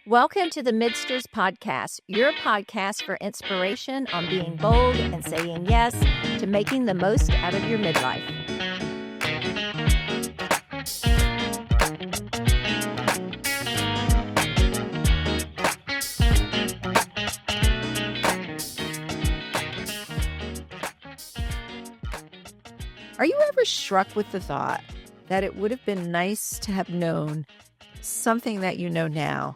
Welcome to the Midsters Podcast, your podcast for inspiration on being bold and saying yes to making the most out of your midlife. Are you ever struck with the thought that it would have been nice to have known something that you know now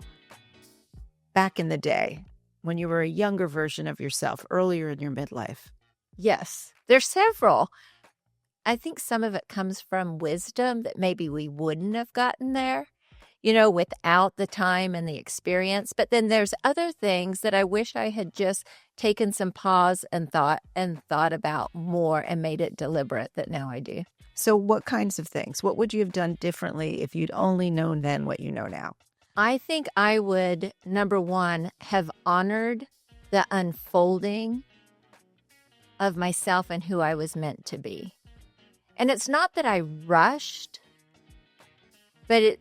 back in the day when you were a younger version of yourself, earlier in your midlife? Yes, there's several. I think some of it comes from wisdom that maybe we wouldn't have gotten there, without the time and the experience. But then there's other things that I wish I had just taken some pause and thought about more and made it deliberate that now I do. So what kinds of things? What would you have done differently if you'd only known then what you know now? I think I would, number one, have honored the unfolding of myself and who I was meant to be. And it's not that I rushed, but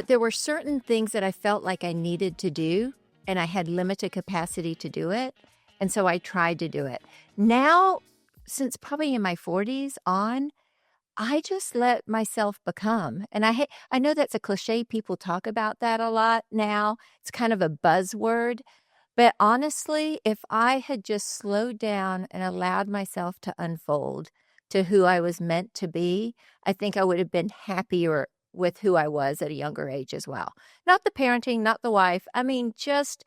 there were certain things that I felt like I needed to do, and I had limited capacity to do it. And so I tried to do it. Now, since probably in my 40s on, I just let myself become. And I know that's a cliche. People talk about that a lot now. It's kind of a buzzword. But honestly, if I had just slowed down and allowed myself to unfold to who I was meant to be, I think I would have been happier with who I was at a younger age as well. Not the parenting, not the wife. I mean, just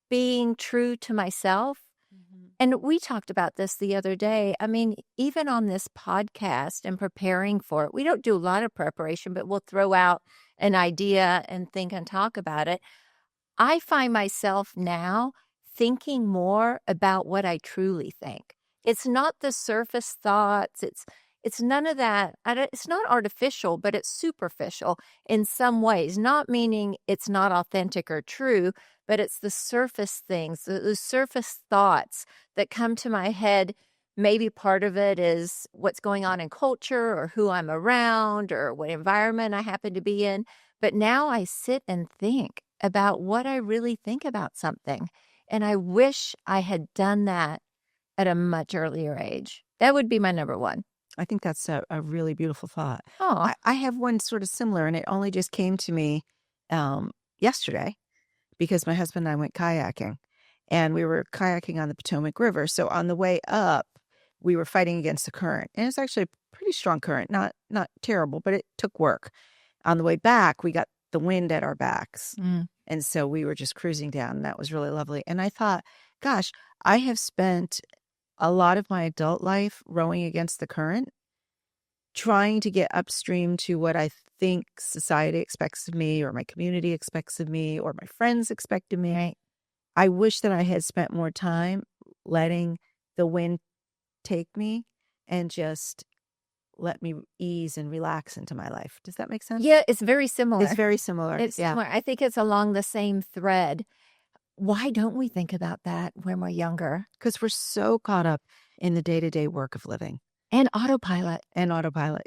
being true to myself. Mm-hmm. And we talked about this the other day. I mean, even on this podcast and preparing for it, we don't do a lot of preparation, but we'll throw out an idea and think and talk about it. I find myself now thinking more about what I truly think. It's not the surface thoughts. It's none of that. It's not artificial, but it's superficial in some ways, not meaning it's not authentic or true, but it's the surface things, the surface thoughts that come to my head. Maybe part of it is what's going on in culture or who I'm around or what environment I happen to be in. But now I sit and think about what I really think about something. And I wish I had done that at a much earlier age. That would be my number one. I think that's a really beautiful thought. Oh, I have one sort of similar, and it only just came to me yesterday because my husband and I went kayaking, and we were kayaking on the Potomac River. So on the way up, we were fighting against the current, and it's actually a pretty strong current, not terrible, but it took work. On the way back, we got the wind at our backs, and so we were just cruising down, and that was really lovely. And I thought, gosh, I have spent a lot of my adult life rowing against the current, trying to get upstream to what I think society expects of me or my community expects of me or my friends expect of me. right. I wish that I had spent more time letting the wind take me and just let me ease and relax into my life. Does that make sense? Yeah, it's very similar. It's very similar. It's similar. I think it's along the same thread. Why don't we think about that when we're younger? Because we're so caught up in the day-to-day work of living. And autopilot.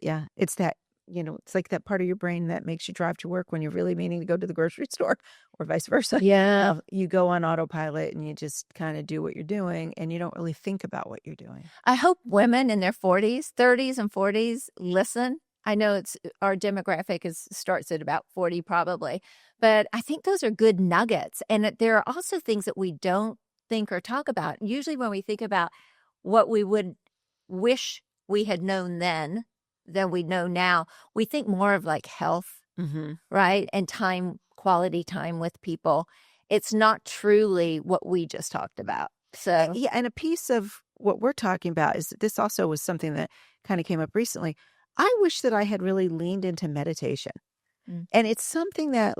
Yeah. It's that, it's like that part of your brain that makes you drive to work when you're really meaning to go to the grocery store or vice versa. Yeah. You go on autopilot and you just kind of do what you're doing and you don't really think about what you're doing. I hope women in their 40s, 30s and 40s listen. I know our demographic starts at about 40 probably, but I think those are good nuggets. And there are also things that we don't think or talk about. Usually when we think about what we would wish we had known then than we know now, we think more of like health, right? And time, quality time with people. It's not truly what we just talked about. So yeah, and a piece of what we're talking about is this also was something that kind of came up recently. I wish that I had really leaned into meditation. And it's something that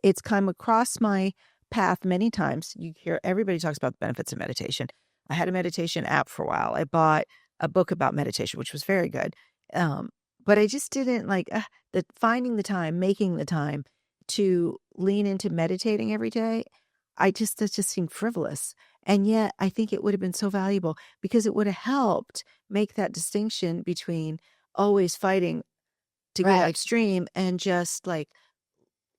it's come across my path many times. You hear everybody talks about the benefits of meditation. I had a meditation app for a while. I bought a book about meditation, which was very good. But I just didn't finding the time, making the time to lean into meditating every day. That just seemed frivolous. And yet I think it would have been so valuable because it would have helped make that distinction between always fighting to get Right. upstream and just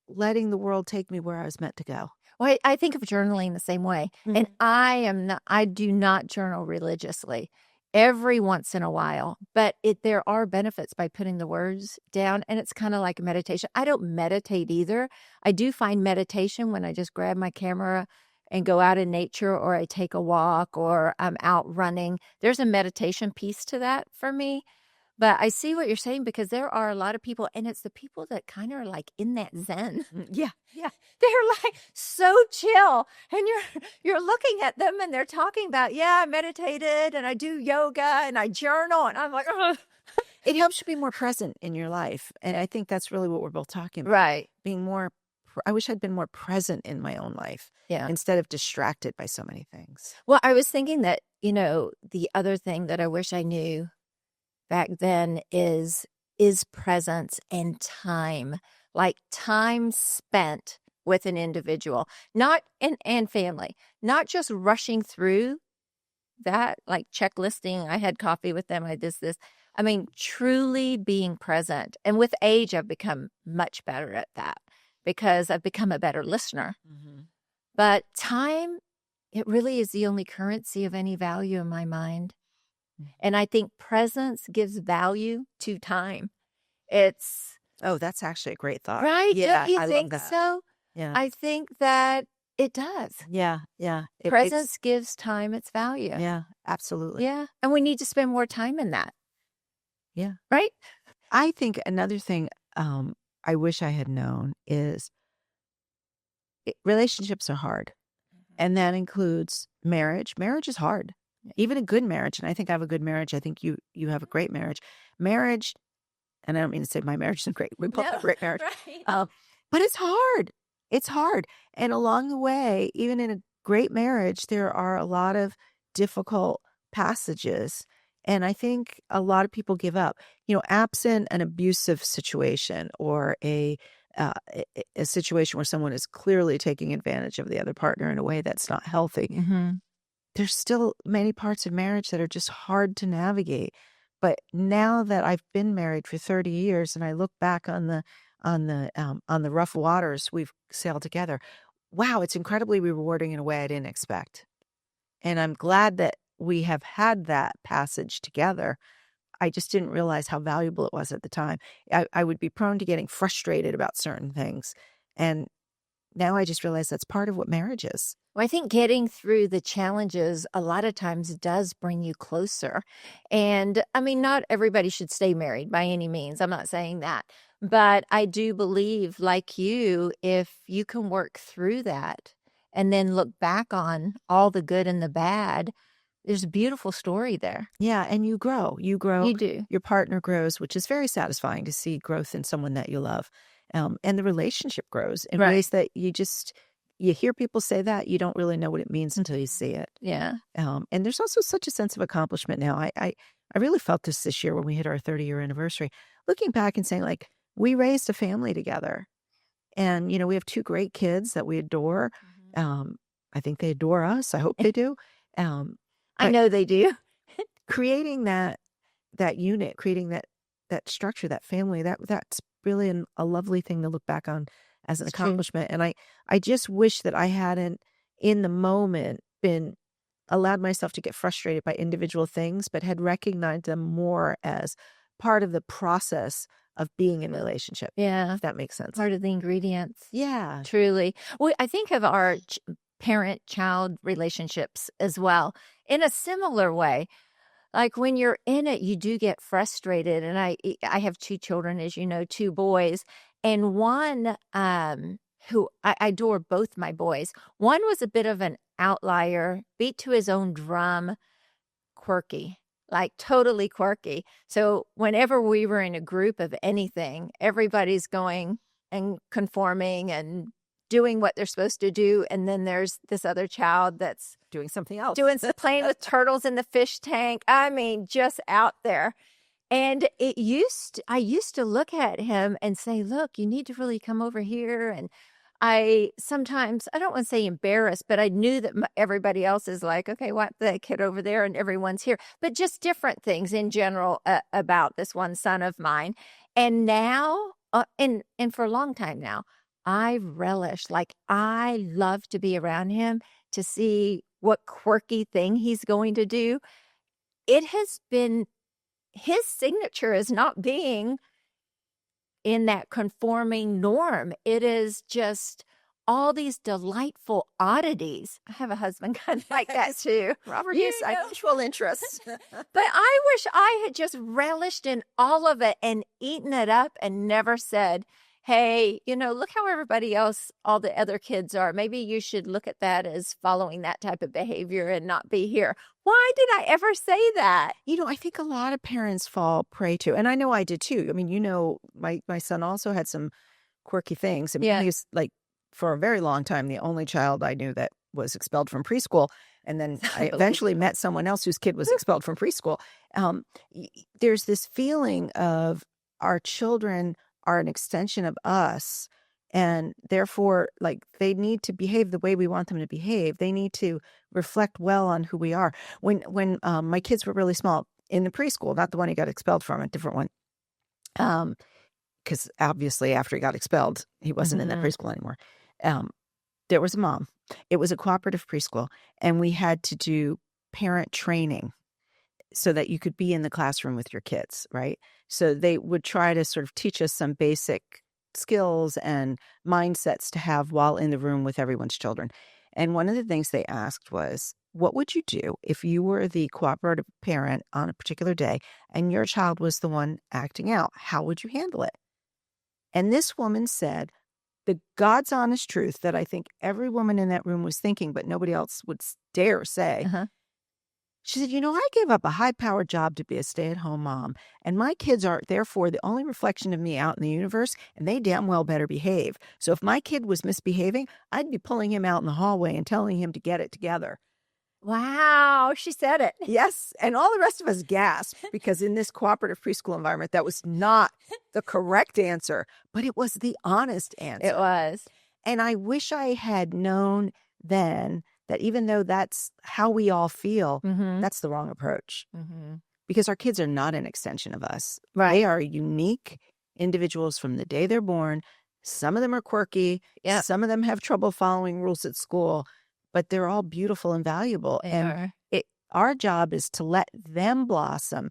letting the world take me where I was meant to go. Well, I think of journaling the same way. And I do not journal religiously, every once in a while, but there are benefits by putting the words down, and it's kind of like a meditation. I don't meditate either. I do find meditation when I just grab my camera and go out in nature, or I take a walk, or I'm out running. There's a meditation piece to that for me. But I see what you're saying, because there are a lot of people, and it's the people that kind of are like in that zen. Yeah. They're like so chill, and you're looking at them, and they're talking about, I meditated and I do yoga and I journal, and I'm like, ugh. It helps you be more present in your life. And I think that's really what we're both talking about. Right. Being more, I wish I'd been more present in my own life instead of distracted by so many things. Well, I was thinking that, the other thing that I wish I knew back then is presence and time, like time spent with an individual, and family, not just rushing through that, like checklisting. I had coffee with them. I did this. I mean, truly being present. And with age, I've become much better at that, because I've become a better listener. Mm-hmm. But time, it really is the only currency of any value in my mind. And I think presence gives value to time. That's actually a great thought. Right? Yeah, Don't you I think love that. so? Yeah. I think that it does. Yeah. Presence gives time its value. Yeah, absolutely. Yeah. And we need to spend more time in that. Yeah. Right? I think another thing I wish I had known is relationships are hard. Mm-hmm. And that includes marriage. Marriage is hard. Even a good marriage, and I think I have a good marriage. I think you have a great marriage. Marriage, and I don't mean to say my marriage isn't great. We both have a great marriage. Right. But it's hard. It's hard. And along the way, even in a great marriage, there are a lot of difficult passages. And I think a lot of people give up. Absent an abusive situation, or a situation where someone is clearly taking advantage of the other partner in a way that's not healthy. Mm-hmm. There's still many parts of marriage that are just hard to navigate. But now that I've been married for 30 years and I look back on the rough waters we've sailed together, wow, it's incredibly rewarding in a way I didn't expect. And I'm glad that we have had that passage together. I just didn't realize how valuable it was at the time. I would be prone to getting frustrated about certain things. And now I just realize that's part of what marriage is. Well, I think getting through the challenges a lot of times does bring you closer. And I mean, not everybody should stay married by any means. I'm not saying that. But I do believe, like you, if you can work through that and then look back on all the good and the bad, there's a beautiful story there. Yeah, and you grow. You do. Your partner grows, which is very satisfying to see growth in someone that you love. And the relationship grows in ways that you hear people say that, you don't really know what it means until you see it. Yeah. And there's also such a sense of accomplishment now. I really felt this year when we hit our 30-year anniversary, looking back and saying, like, we raised a family together. And, we have 2 great kids that we adore. Mm-hmm. I think they adore us. I hope they do. I know they do. Creating that unit, creating that structure, that family, that's really a lovely thing to look back on as an accomplishment. True. And I just wish that I hadn't, in the moment, been allowed myself to get frustrated by individual things, but had recognized them more as part of the process of being in a relationship. Yeah. If that makes sense. Part of the ingredients. Yeah. Truly. Well, I think of our parent-child relationships as well in a similar way. Like when you're in it, you do get frustrated. And I have 2 children, as you know, 2 boys. And one who I adore both my boys. One was a bit of an outlier, beat to his own drum, quirky, like totally quirky. So whenever we were in a group of anything, everybody's going and conforming and doing what they're supposed to do. And then there's this other child that's doing something else, playing with turtles in the fish tank. I mean, just out there. And I used to look at him and say, look, you need to really come over here. And I sometimes, I don't want to say embarrassed, but I knew that everybody else is like, okay, what the kid over there and everyone's here, but just different things in general about this one son of mine. And now, and for a long time now, I relish, like, I love to be around him to see what quirky thing he's going to do. It has been his signature is not being in that conforming norm. It is just all these delightful oddities. I have a husband kind of like that too. Robert You has know? unusual interests. But I wish I had just relished in all of it and eaten it up and never said, hey, look how everybody else, all the other kids are. Maybe you should look at that as following that type of behavior and not be here. Why did I ever say that? I think a lot of parents fall prey to, and I know I did too. I mean, my son also had some quirky things. I mean, Yeah. he was like, for a very long time, the only child I knew that was expelled from preschool. And then I eventually met someone else whose kid was expelled from preschool. There's this feeling of our children are an extension of us. And therefore, like, they need to behave the way we want them to behave. They need to reflect well on who we are. When my kids were really small in the preschool, not the one he got expelled from, a different one, because obviously after he got expelled, he wasn't in that preschool anymore. There was a mom. It was a cooperative preschool, and we had to do parent training so that you could be in the classroom with your kids, right? So they would try to sort of teach us some basic skills and mindsets to have while in the room with everyone's children. And one of the things they asked was, what would you do if you were the cooperative parent on a particular day and your child was the one acting out? How would you handle it? And this woman said, the God's honest truth that I think every woman in that room was thinking, but nobody else would dare say. She said, I gave up a high-powered job to be a stay-at-home mom, and my kids are therefore the only reflection of me out in the universe, and they damn well better behave. So if my kid was misbehaving, I'd be pulling him out in the hallway and telling him to get it together. Wow, she said it. Yes, and all the rest of us gasped because in this cooperative preschool environment, that was not the correct answer, but it was the honest answer. It was. And I wish I had known then that even though that's how we all feel, that's the wrong approach. Because our kids are not an extension of us. Right. They are unique individuals from the day they're born. Some of them are quirky. Yeah. Some of them have trouble following rules at school, but they're all beautiful and valuable. They and are. Our job is to let them blossom,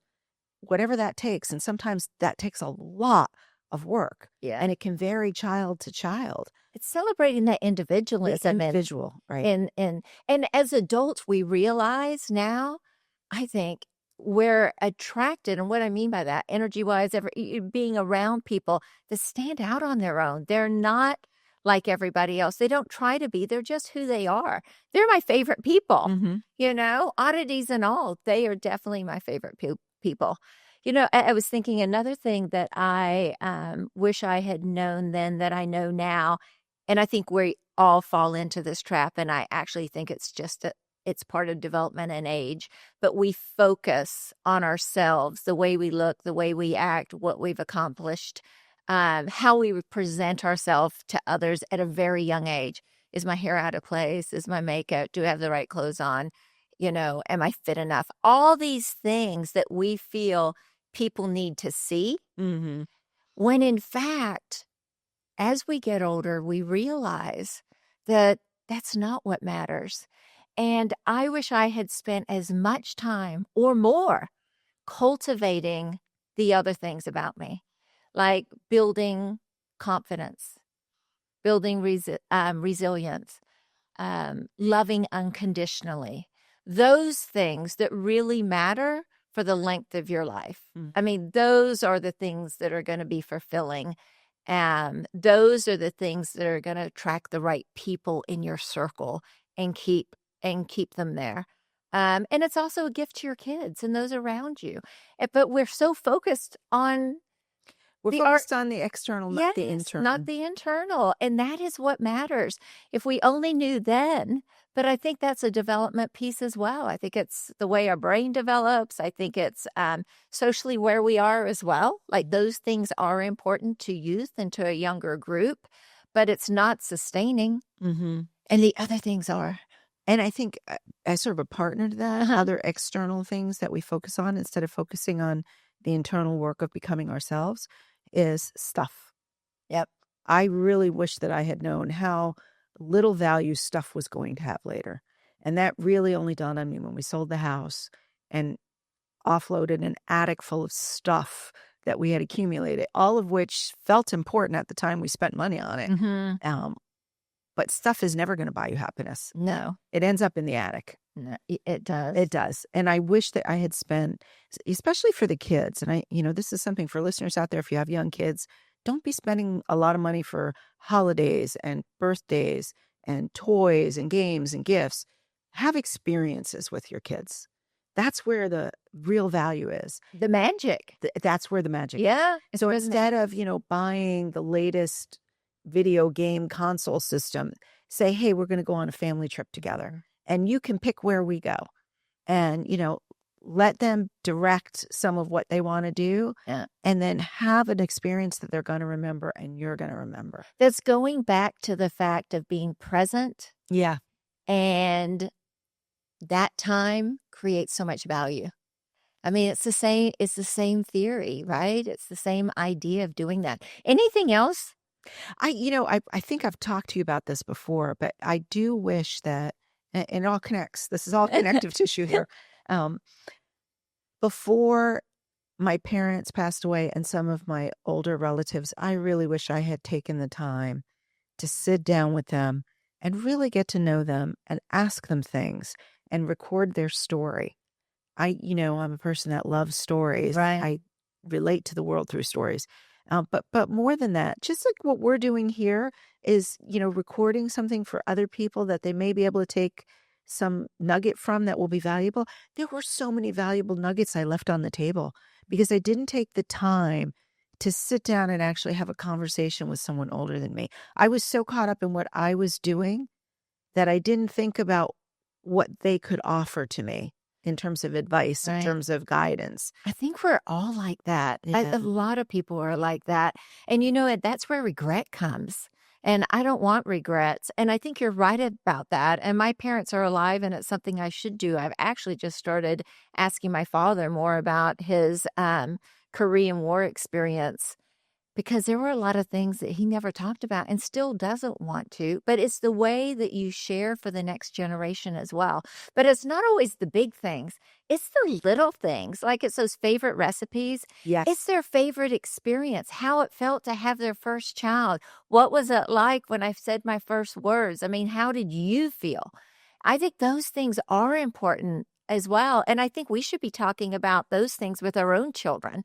whatever that takes. And sometimes that takes a lot of work. Yeah. And it can vary child to child. It's celebrating that individualism. Individual, right. And as adults, we realize now, I think, we're attracted, and what I mean by that, energy-wise, being around people that stand out on their own. They're not like everybody else. They don't try to be. They're just who they are. They're my favorite people, oddities and all. They are definitely my favorite people. I was thinking another thing that I wish I had known then that I know now, and I think we all fall into this trap, and I actually think it's just it's part of development and age, but we focus on ourselves, the way we look, the way we act, what we've accomplished, how we present ourselves to others at a very young age. Is my hair out of place? Is my makeup? Do I have the right clothes on? Am I fit enough? All these things that we feel people need to see, when in fact, as we get older, we realize that that's not what matters. And I wish I had spent as much time or more cultivating the other things about me, like building confidence, building resilience, loving unconditionally. Those things that really matter for the length of your life. I mean, those are the things that are going to be fulfilling. Those are the things that are going to attract the right people in your circle and keep them there. And it's also a gift to your kids and those around you. But we're so focused on the external, not the internal. Not the internal. And that is what matters. If we only knew then, but I think that's a development piece as well. I think it's the way our brain develops. I think it's socially where we are as well. Like those things are important to youth and to a younger group, but it's not sustaining. And the other things are. And I think as sort of a partner to that, other external things that we focus on instead of focusing on the internal work of becoming ourselves is stuff. Yep. I really wish that I had known how little value stuff was going to have later. And that really only dawned on me when we sold the house and offloaded an attic full of stuff that we had accumulated, all of which felt important at the time we spent money on it. Mm-hmm. But stuff is never going to buy you happiness. No. It ends up in the attic. No, it does. It does. And I wish that I had spent, especially for the kids. And this is something for listeners out there. If you have young kids, don't be spending a lot of money for holidays and birthdays and toys and games and gifts. Have experiences with your kids. That's where the real value is. The magic. That's where the magic Yeah. is. So instead of, buying the latest video game console system, say, hey, we're going to go on a family trip together and you can pick where we go and, let them direct some of what they want to do and then have an experience that they're going to remember and you're going to remember. That's going back to the fact of being present. Yeah. And that time creates so much value. I mean, it's the same theory, right? It's the same idea of doing that. Anything else? I think I've talked to you about this before, but I do wish that, and it all connects. This is all connective tissue here. Before my parents passed away and some of my older relatives, I really wish I had taken the time to sit down with them and really get to know them and ask them things and record their story. I'm a person that loves stories. Right. I relate to the world through stories. But more than that, just like what we're doing here is, recording something for other people that they may be able to take some nugget from that will be valuable. There were so many valuable nuggets I left on the table because I didn't take the time to sit down and actually have a conversation with someone older than me. I was so caught up in what I was doing that I didn't think about what they could offer to me in terms of advice, Right. in terms of guidance. I think we're all like that. Yeah. A lot of people are like that. And that's where regret comes. And I don't want regrets. And I think you're right about that. And my parents are alive and it's something I should do. I've actually just started asking my father more about his Korean War experience because there were a lot of things that he never talked about and still doesn't want to. But it's the way that you share for the next generation as well. But it's not always the big things. It's the little things, like it's those favorite recipes. Yes. It's their favorite experience, how it felt to have their first child. What was it like when I said my first words? I mean, how did you feel? I think those things are important as well. And I think we should be talking about those things with our own children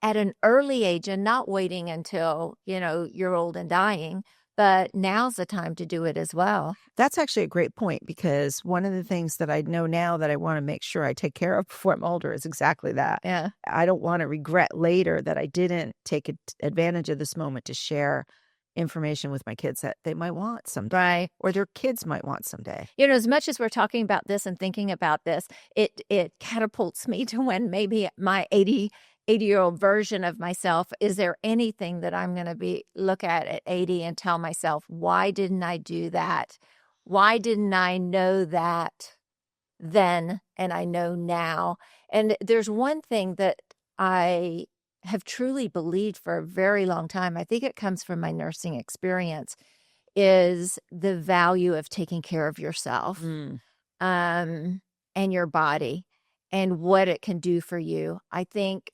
at an early age and not waiting until, you're old and dying. But now's the time to do it as well. That's actually a great point because one of the things that I know now that I want to make sure I take care of before I'm older is exactly that. Yeah. I don't want to regret later that I didn't take advantage of this moment to share information with my kids that they might want someday. Right. Or their kids might want someday. As much as we're talking about this and thinking about this, it catapults me to when maybe my 80-year-old version of myself, is there anything that I'm going to look at 80 and tell myself, why didn't I do that? Why didn't I know that then and I know now? And there's one thing that I have truly believed for a very long time. I think it comes from my nursing experience, is the value of taking care of yourself and your body and what it can do for you. I think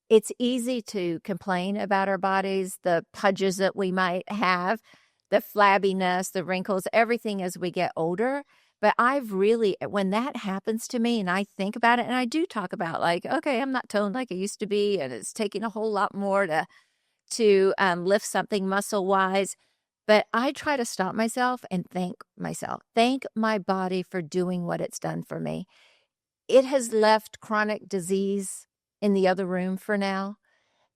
it's easy to complain about our bodies, the pudges that we might have, the flabbiness, the wrinkles, everything as we get older. But I've really, when that happens to me and I think about it, and I do talk about like, okay, I'm not toned like I used to be, and it's taking a whole lot more to lift something muscle-wise. But I try to stop myself and thank my body for doing what it's done for me. It has left chronic disease in the other room for now.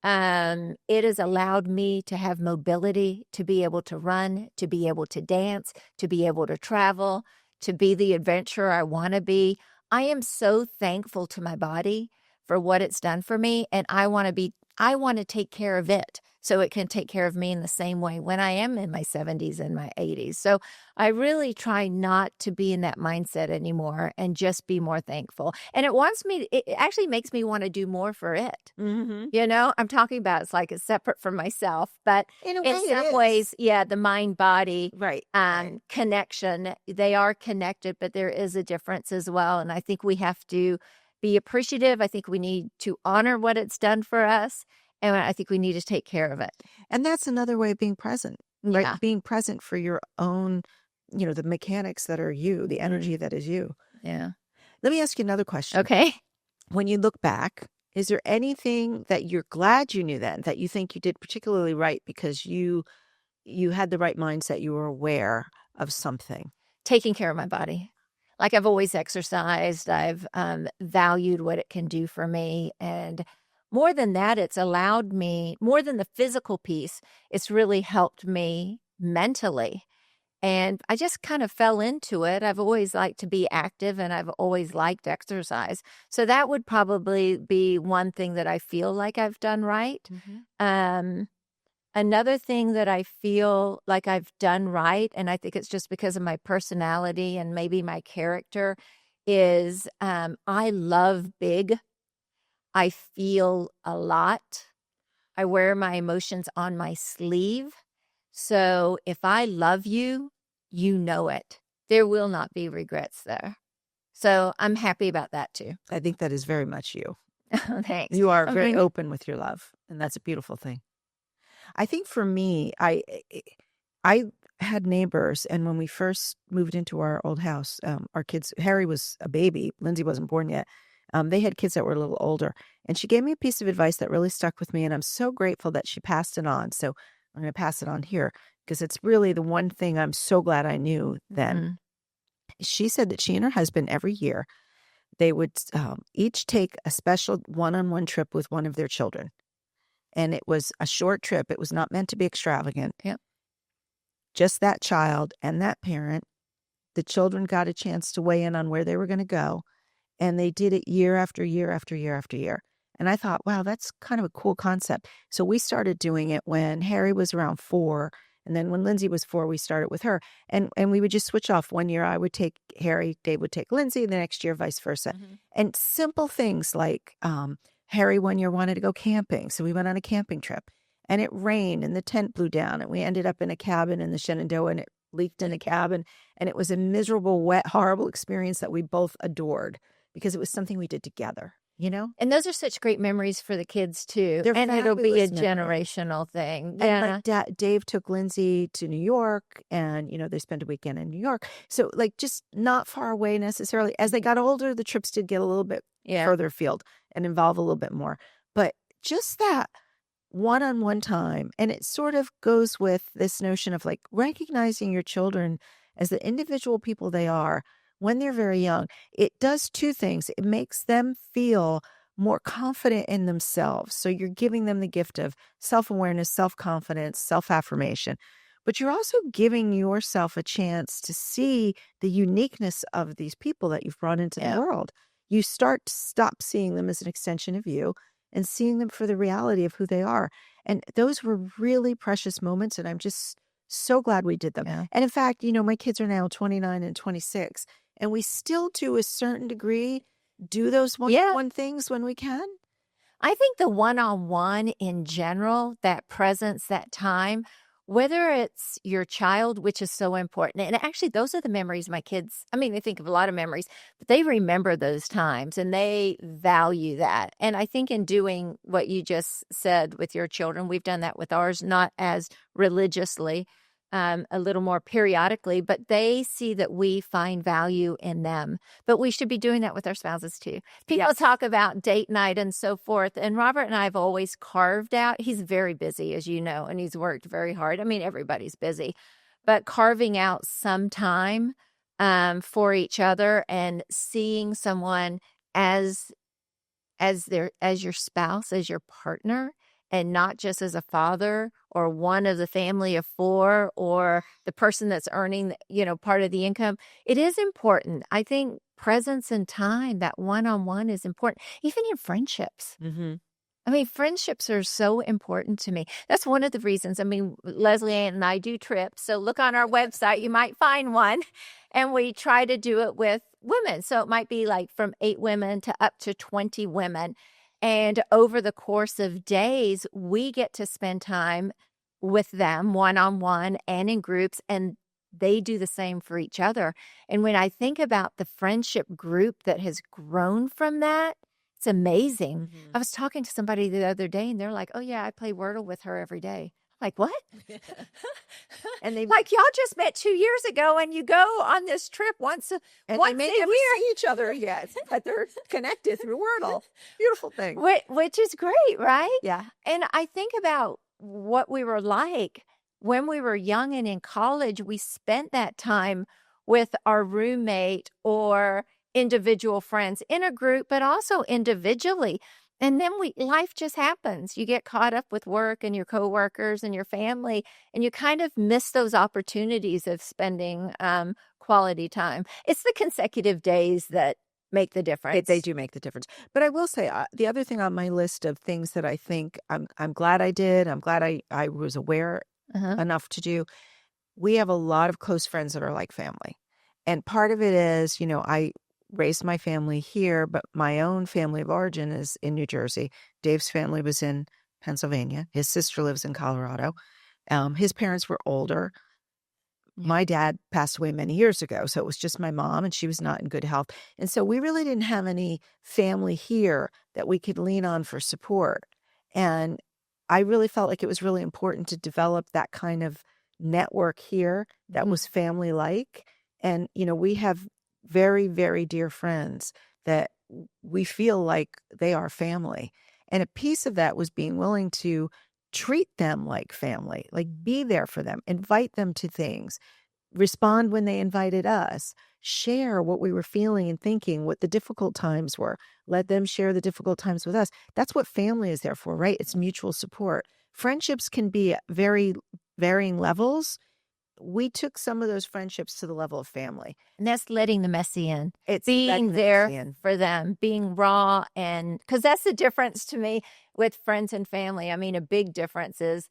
It has allowed me to have mobility, to be able to run, to be able to dance, to be able to travel, to be the adventurer I want to be. I am so thankful to my body for what it's done for me, and I want to take care of it so it can take care of me in the same way when I am in my 70s and my 80s. So I really try not to be in that mindset anymore and just be more thankful. And it actually makes me want to do more for it. Mm-hmm. You know, I'm talking about it's like it's separate from myself, but In a way, in some ways, yeah, the mind body right. connection, they are connected, but there is a difference as well. And I think we have to be appreciative. I think we need to honor what it's done for us. And I think we need to take care of it. And that's another way of being present, right? Yeah. Being present for your own, the mechanics that are you, the energy that is you. Yeah. Let me ask you another question. Okay. When you look back, is there anything that you're glad you knew then that you think you did particularly right because you had the right mindset, you were aware of something? Taking care of my body. Like I've always exercised. I've valued what it can do for me. And more than that, it's allowed me, more than the physical piece, it's really helped me mentally. And I just kind of fell into it. I've always liked to be active and I've always liked exercise. So that would probably be one thing that I feel like I've done right. Mm-hmm. Another thing that I feel like I've done right, and I think it's just because of my personality and maybe my character, is I love big. I feel a lot. I wear my emotions on my sleeve. So if I love you, you know it. There will not be regrets there. So I'm happy about that too. I think that is very much you. Thanks. You are very open with your love, and that's a beautiful thing. I think for me, I had neighbors, and when we first moved into our old house, our kids, Harry was a baby, Lindsay wasn't born yet. They had kids that were a little older, and she gave me a piece of advice that really stuck with me, and I'm so grateful that she passed it on. So I'm going to pass it on here because it's really the one thing I'm so glad I knew then. Mm-hmm. She said that she and her husband every year, they would each take a special one-on-one trip with one of their children. And it was a short trip. It was not meant to be extravagant. Yep. Just that child and that parent. The children got a chance to weigh in on where they were going to go. And they did it year after year after year after year. And I thought, wow, that's kind of a cool concept. So we started doing it when Harry was around 4. And then when Lindsay was 4, we started with her. And we would just switch off. One year I would take Harry, Dave would take Lindsay, the next year vice versa. Mm-hmm. And simple things like Harry one year wanted to go camping. So we went on a camping trip. And it rained and the tent blew down. And we ended up in a cabin in the Shenandoah and it leaked in a cabin. And it was a miserable, wet, horrible experience that we both adored because it was something we did together. And those are such great memories for the kids too. They're and it'll be a fabulous generational thing. And like Dave took Lindsay to New York and, they spent a weekend in New York. So like just not far away necessarily. As they got older, the trips did get a little bit further afield and involve a little bit more. But just that one-on-one time. And it sort of goes with this notion of like recognizing your children as the individual people they are when they're very young. It does two things. It makes them feel more confident in themselves. So you're giving them the gift of self-awareness, self-confidence, self-affirmation. But you're also giving yourself a chance to see the uniqueness of these people that you've brought into the world. You start to stop seeing them as an extension of you and seeing them for the reality of who they are. And those were really precious moments. And I'm just so glad we did them. Yeah. And in fact, my kids are now 29 and 26. And we still, to a certain degree, do those one-on-one things when we can. I think the one-on-one in general, that presence, that time, whether it's your child, which is so important. And actually, those are the memories my kids, they think of a lot of memories, but they remember those times and they value that. And I think in doing what you just said with your children, we've done that with ours, not as religiously, a little more periodically, but they see that we find value in them. But we should be doing that with our spouses too. People talk about date night and so forth. And Robert and I have always carved out, he's very busy, as you know, and he's worked very hard. Everybody's busy, but carving out some time for each other and seeing someone as your spouse, as your partner, and not just as a father or one of the family of 4 or the person that's earning, part of the income. It is important. I think presence and time, that one-on-one is important, even in friendships. Mm-hmm. I mean, friendships are so important to me. That's one of the reasons. I mean, Leslie Ann and I do trips. So look on our website, you might find one. And we try to do it with women. So it might be like from 8 women to up to 20 women. And over the course of days, we get to spend time with them one-on-one and in groups. And they do the same for each other. And when I think about the friendship group that has grown from that, it's amazing. I was talking to somebody the other day and they're like, oh, yeah, I play Wordle with her every day. I'm like, what? And they like, y'all just met 2 years ago and you go on this trip once a they may never see each other yet, but they're connected through Wordle. Beautiful thing. Which is great, right? Yeah. And I think about what we were like when we were young and in college. We spent that time with our roommate or individual friends in a group, but also individually. And then life just happens. You get caught up with work and your coworkers and your family, and you kind of miss those opportunities of spending quality time. It's the consecutive days that make the difference. They do make the difference. But I will say the other thing on my list of things that I think I'm glad I did, I'm glad I was aware enough to do. We have a lot of close friends that are like family. And part of it is, I raised my family here, but my own family of origin is in New Jersey. Dave's family was in Pennsylvania. His sister lives in Colorado. His parents were older. My dad passed away many years ago, so it was just my mom, and she was not in good health. And so we really didn't have any family here that we could lean on for support. And I really felt like it was really important to develop that kind of network here that was family-like. And, we have very, very dear friends that we feel like they are family. And a piece of that was being willing to treat them like family, like be there for them, invite them to things, respond when they invited us, share what we were feeling and thinking, what the difficult times were, let them share the difficult times with us. That's what family is there for, right? It's mutual support. Friendships can be very varying levels. We took some of those friendships to the level of family. And that's letting the messy in. It's being there for them, being raw. And because that's the difference to me with friends and family. I mean, a big difference is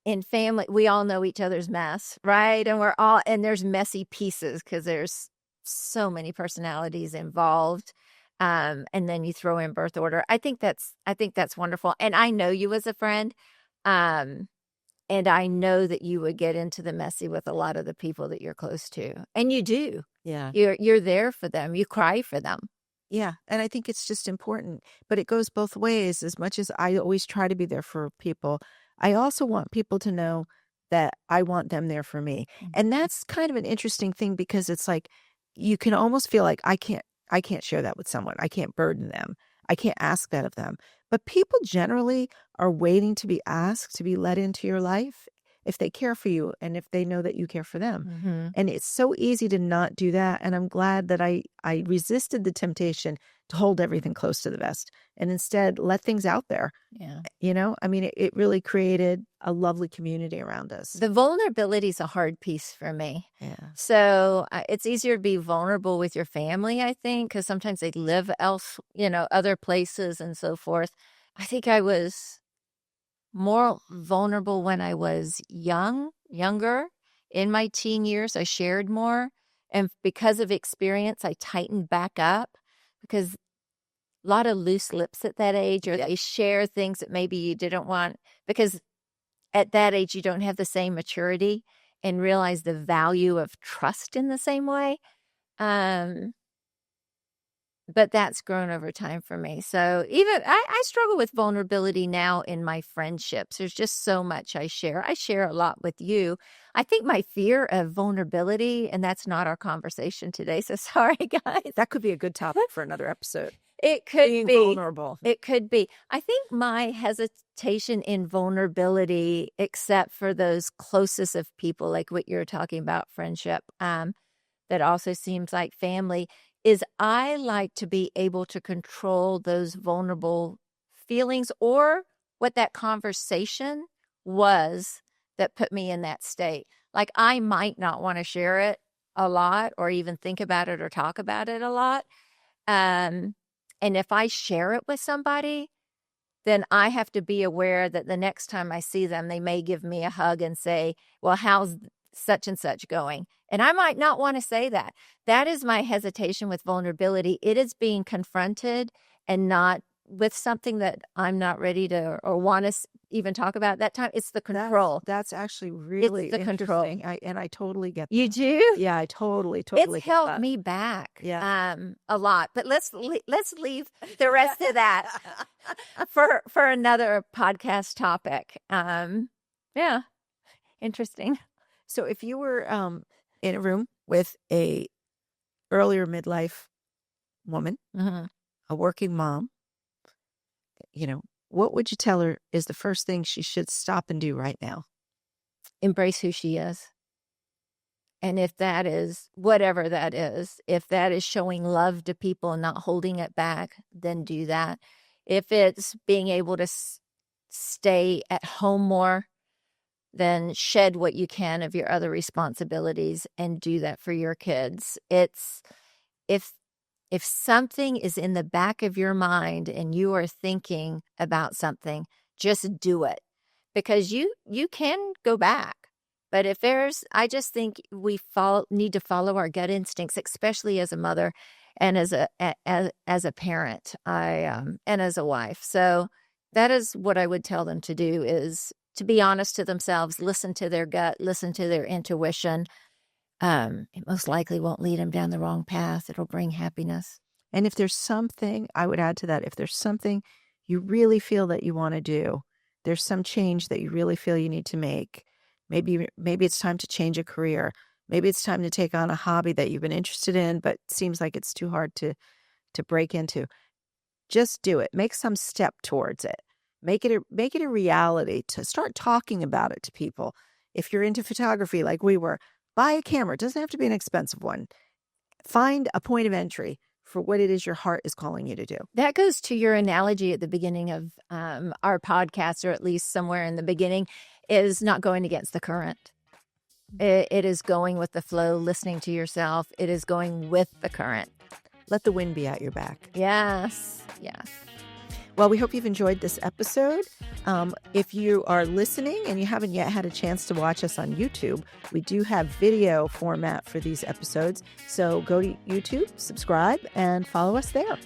in family, we all know each other's mess, right? And there's messy pieces because there's so many personalities involved. And then you throw in birth order. I think that's wonderful. And I know you as a friend. And I know that you would get into the messy with a lot of the people that you're close to. And you do. Yeah. You're there for them. You cry for them. Yeah. And I think it's just important. But it goes both ways. As much as I always try to be there for people, I also want people to know that I want them there for me. And that's kind of an interesting thing because it's like you can almost feel like I can't share that with someone. I can't burden them. I can't ask that of them. But people generally are waiting to be asked to be let into your life if they care for you and if they know that you care for them. And it's so easy to not do that. And I'm glad that I resisted the temptation to hold everything close to the vest and instead let things out there. Yeah. I mean, it really created a lovely community around us. The vulnerability is a hard piece for me. Yeah. So it's easier to be vulnerable with your family, I think, because sometimes they live other places and so forth. I think I was more vulnerable when I was younger. In my teen years, I shared more. And because of experience, I tightened back up because a lot of loose lips at that age, or they share things that maybe you didn't want, because at that age, you don't have the same maturity and realize the value of trust in the same way. But that's grown over time for me. So even I struggle with vulnerability now in my friendships. There's just so much I share. I share a lot with you. I think my fear of vulnerability, and that's not our conversation today, so sorry, guys. That could be a good topic for another episode. It could Being be vulnerable. It could be. I think my hesitation in vulnerability, except for those closest of people, like what you're talking about, friendship, that also seems like family, is I like to be able to control those vulnerable feelings or what that conversation was that put me in that state. Like I might not want to share it a lot or even think about it or talk about it a lot. And if I share it with somebody, then I have to be aware that the next time I see them, they may give me a hug and say, well, how's such and such going? And I might not want to say that. That is my hesitation with vulnerability. It is being confronted and not with something that I'm not ready to or want to even talk about at that time. It's the control. That's actually really It's the control. And I totally get that. You do? Yeah, I totally It's get helped that. me back Yeah. a lot. But let's leave the rest of that for another podcast topic. Yeah, interesting. So if you were in a room with a earlier midlife woman, a working mom, what would you tell her is the first thing she should stop and do right now? Embrace who she is. And if that is, whatever that is, if that is showing love to people and not holding it back, then do that. If it's being able to stay at home more, then shed what you can of your other responsibilities and do that for your kids. It's, if something is in the back of your mind and you are thinking about something, just do it, because you can go back. But if I just think we need to follow our gut instincts, especially as a mother and as a parent, and as a wife. So that is what I would tell them to do, is to be honest to themselves, listen to their gut, listen to their intuition. It most likely won't lead them down the wrong path. It'll bring happiness. And if there's something, I would add to that, if there's something you really feel that you want to do, there's some change that you really feel you need to make. Maybe it's time to change a career. Maybe it's time to take on a hobby that you've been interested in, but seems like it's too hard to break into. Just do it. Make some step towards it. Make it a reality. To start talking about it to people. If you're into photography like we were, buy a camera. It doesn't have to be an expensive one. Find a point of entry for what it is your heart is calling you to do. That goes to your analogy at the beginning of our podcast, or at least somewhere in the beginning, is not going against the current. It is going with the flow, listening to yourself. It is going with the current. Let the wind be at your back. Yes. Well, we hope you've enjoyed this episode. If you are listening and you haven't yet had a chance to watch us on YouTube, we do have video format for these episodes. So go to YouTube, subscribe, and follow us there.